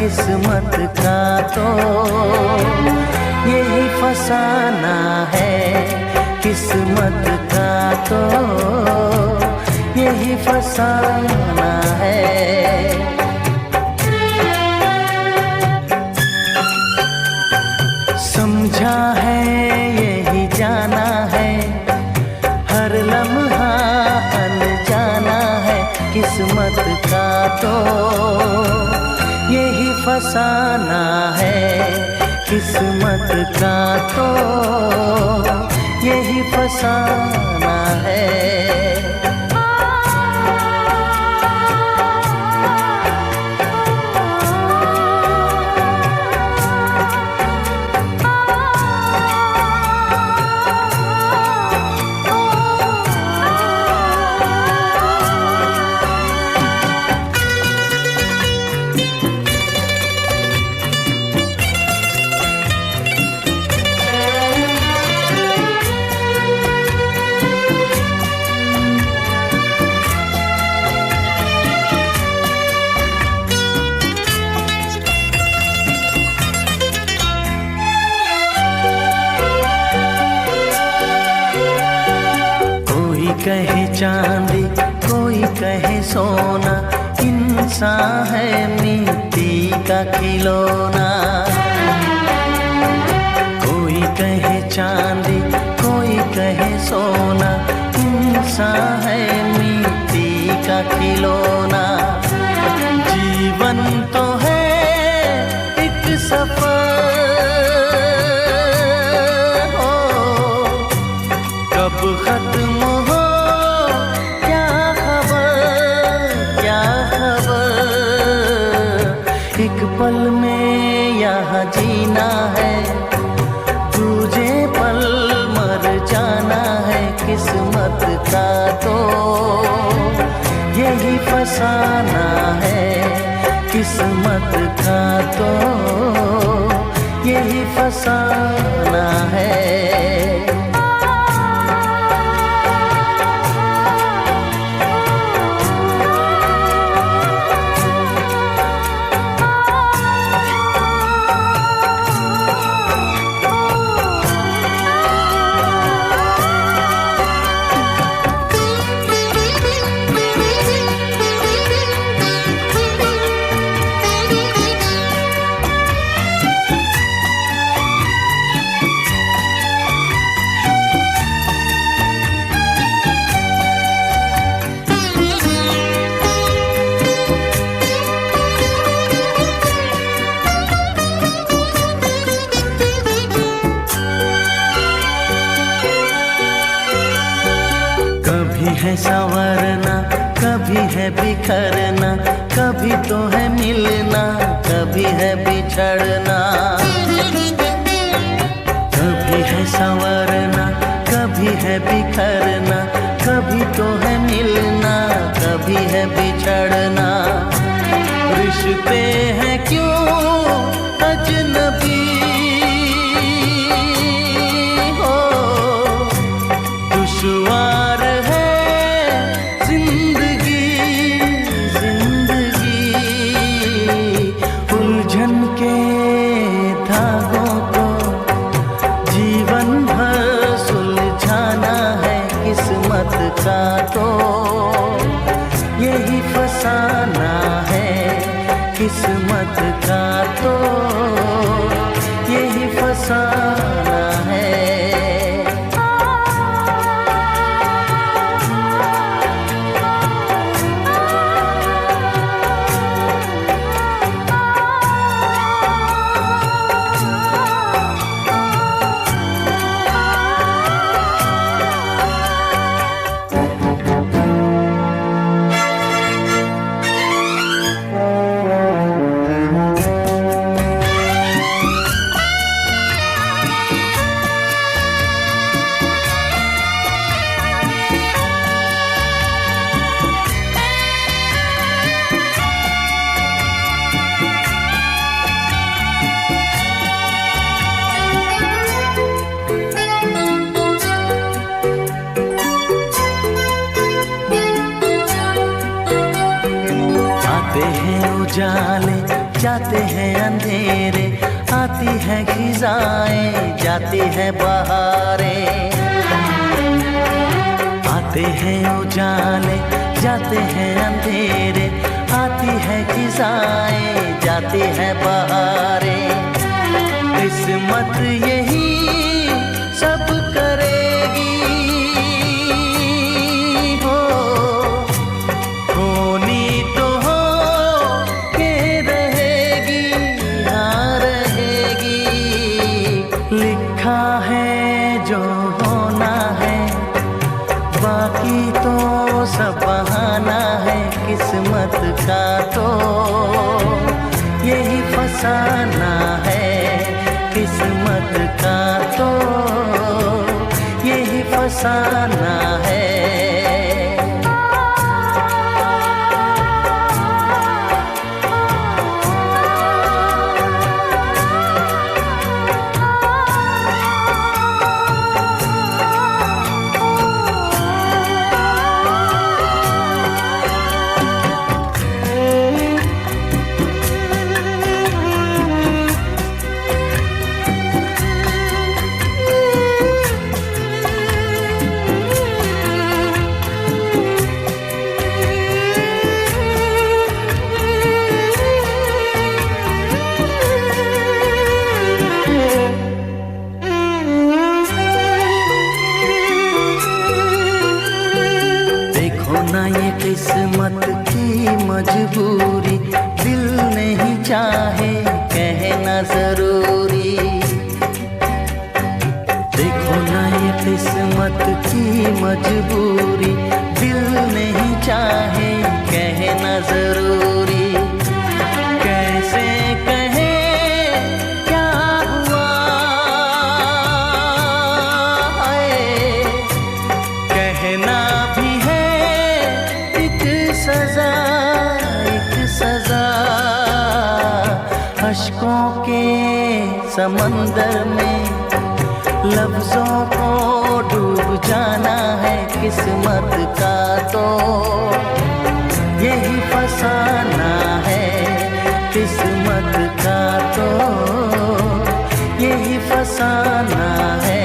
किस्मत का तो यही फसाना है, किस्मत का तो यही फसाना है। समझा है यही जाना है, हर लम्हा अनजाना है, किस्मत का तो यही फसाना है, किस्मत का तो यही फसाना है। कहे चांदी कोई कहे सोना, इंसान है मिट्टी का खिलौना। कोई कहे चांदी कोई कहे सोना, इंसान है मिट्टी का खिलौना। जीवन तो है एक सफर हो, कब खत्म हो एक पल में यहाँ जीना है, दूजे पल मर जाना है, किस्मत का तो यही फसाना है, किस्मत का तो यही फसाना है। कभी है संवरना कभी है बिखरना, कभी तो है मिलना कभी है बिछड़ना। कभी है संवरना कभी है बिखरना, कभी तो है मिलना कभी है बिछड़ना। रिश्ते हैं क्यों अजनबी हो, दुश्वार का तो यही फसाना है, किस्मत का तो यही फसाना है। उजाले जाते हैं अंधेरे, आती है खिजाएं, जाती है बहारें। आते हैं उजाले, जाते हैं अंधेरे, आती है खिजाएं, जाती है बहारें। किस्मत यही सब करेगी, हो होनी तो हो के रहेगी, हाँ रहेगी। लिखा है जो होना है, बाकी तो सब बहाना है। किस्मत का तो यही फसाना है, किस्मत का तो यही फसाना है। ना ये किस्मत की मजबूरी, दिल नहीं चाहे कहना जरूरी। देखो ना ये किस्मत की मजबूरी, दिल नहीं चाहे कहना जरूरी। कैसे कहे क्या हुआ है, कहना भी है सजा, एक सजा। अश्कों के समंदर में लफ्जों को डूब जाना है। किस्मत का तो यही फसाना है, किस्मत का तो यही फसाना है।